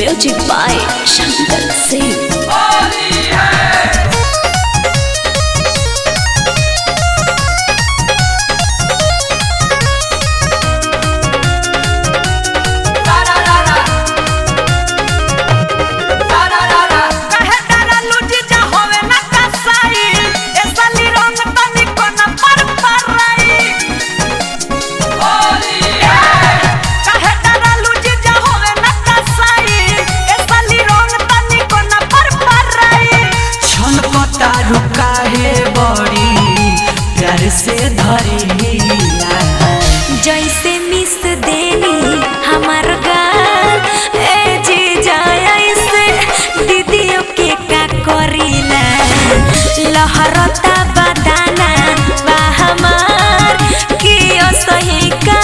Music by Shankar Singh. से धरेला जैसे मिस देनी हमार गाल ए जी जाए से दीदियों के का करीला लहरता बदाना बा हमार कि सही का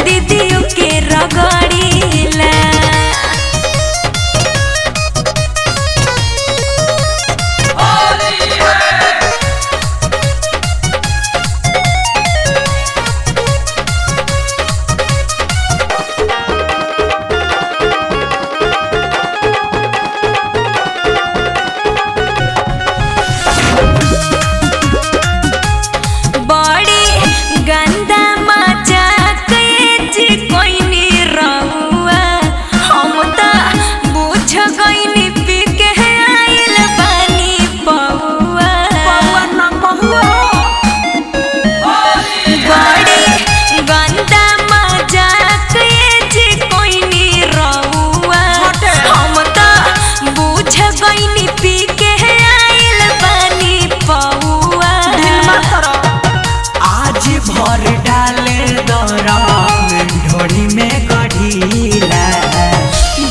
दीदियों के रगड़ीला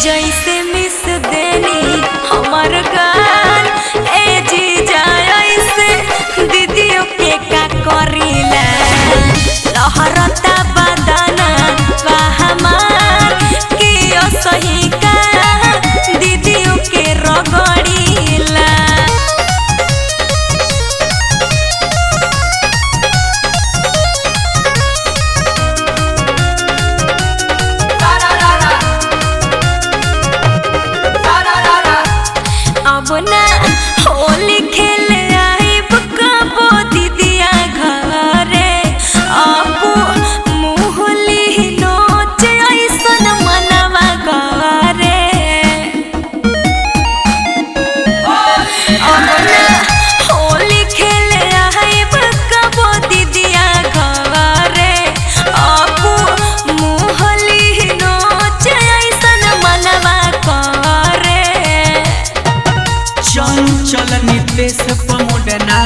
जैसे मिस देनी हमार गाल ए जी जाए से दीदियों के का करीला लहरता बदाना बा हमार कि सही का दीदियों के रगड़ीला अब ना होली खेले आइब कबो दीदिया घरे अब मुहली नोच ऐसन मनवा करे अब ना होली खेले आइब कबो दीदिया घरे अब मुहली नोच ऐसन मनवा करे चंचल नितेश पमुडना